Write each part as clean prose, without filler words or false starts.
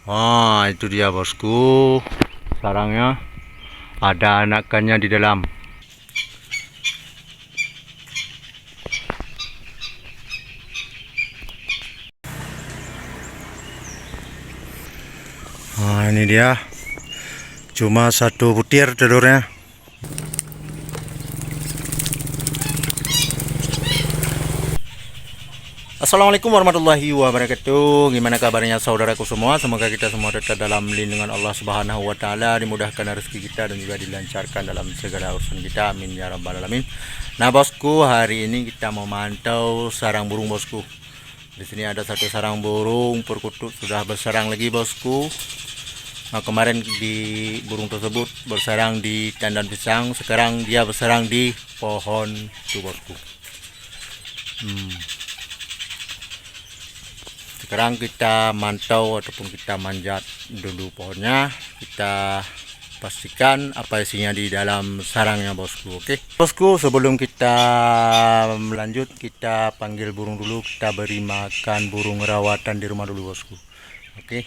Itu dia bosku, sarangnya ada anakannya di dalam. Ini dia, cuma satu butir telurnya. Assalamualaikum warahmatullahi wabarakatuh. Gimana kabarnya saudaraku semua? Semoga kita semua tetap dalam lindungan Allah Subhanahu wa taala, dimudahkan rezeki kita dan juga dilancarkan dalam segala urusan kita. Amin ya rabbal alamin. Nah, bosku, hari ini kita mau mantau sarang burung, bosku. Di sini ada satu sarang burung perkutut sudah bersarang lagi, bosku. Nah, kemarin di burung tersebut bersarang di tandan pisang, sekarang dia bersarang di pohon tuh, bosku. Sekarang kita mantau ataupun kita manjat dulu pohonnya, kita pastikan apa isinya di dalam sarangnya, bosku. Oke, bosku, sebelum kita melanjut, kita panggil burung dulu, kita beri makan burung rawatan di rumah dulu, bosku. Oke.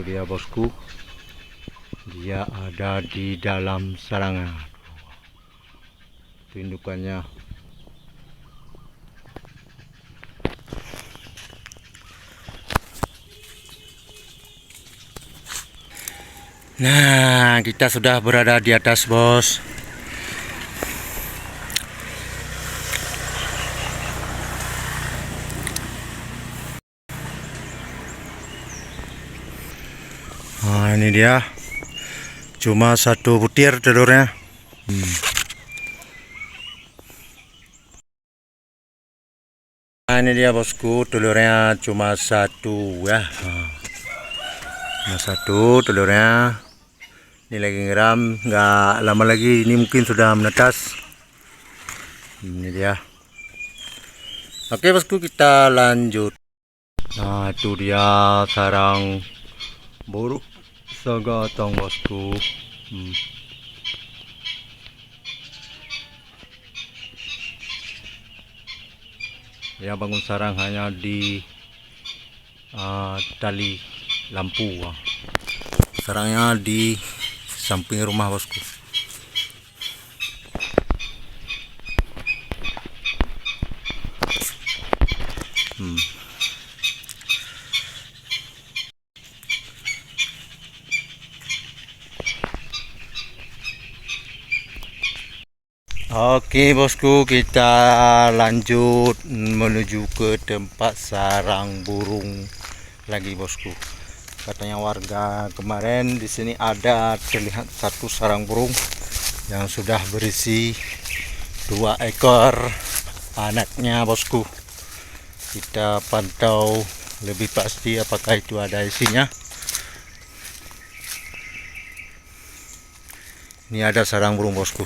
itu dia bosku. Dia ada di dalam sarangnya. Itu indukannya. Nah, kita sudah berada di atas, bos. Nah, ini dia. Cuma satu butir telurnya. Nah, ini dia bosku, telurnya cuma satu ya. Cuma satu telurnya. Ini lagi ngeram, nggak lama lagi ini mungkin sudah menetas. Ini dia. Oke bosku, kita lanjut. Nah, itu dia sarang burung segatong bosku. Dia bangun sarang hanya di tali lampu. Sarangnya di samping rumah bosku. Oke bosku, kita lanjut menuju ke tempat sarang burung lagi bosku. Katanya warga kemarin di sini ada terlihat satu sarang burung yang sudah berisi 2 ekor anaknya bosku. Kita pantau lebih pasti apakah itu ada isinya. Ini ada sarang burung bosku.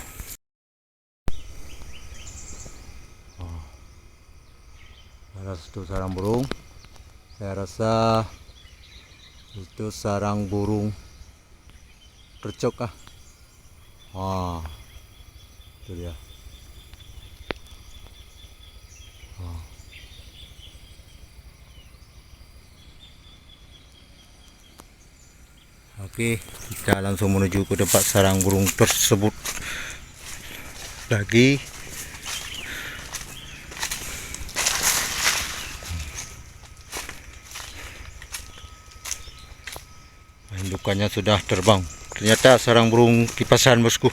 Ada satu sarang burung. Saya rasa itu sarang burung percok itu dia. Oke, kita langsung menuju ke tempat sarang burung tersebut lagi. Indukannya sudah terbang. Ternyata sarang burung kipasan bosku.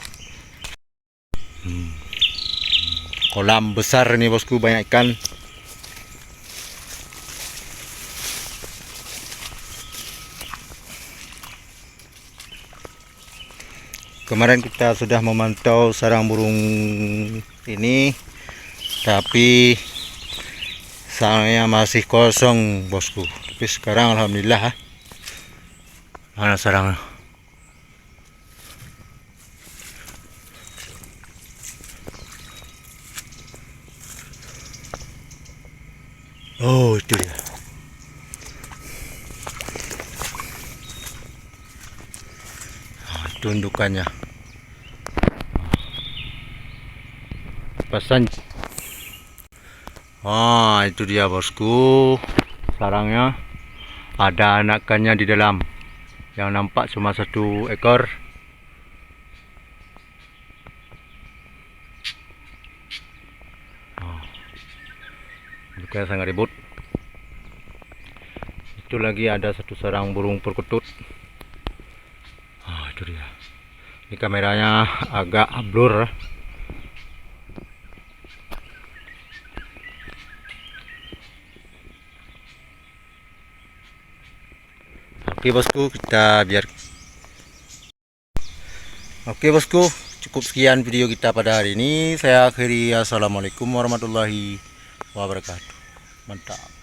Kolam besar ini bosku, banyak ikan. Kemarin kita sudah memantau sarang burung ini, tapi sarangnya masih kosong bosku. Tapi sekarang alhamdulillah. Mana sarangnya? Oh, itu dia. Itu indukannya. Pesan. Itu dia bosku. Sarangnya ada anakannya di dalam. Yang nampak cuma 1 ekor. Induknya sangat ribut. Itu lagi ada satu sarang burung perkutut. Itu dia. Ini kameranya agak blur. Oke bosku, Oke bosku, cukup sekian video kita pada hari ini. Saya akhiri. Assalamualaikum warahmatullahi wabarakatuh. Mantap.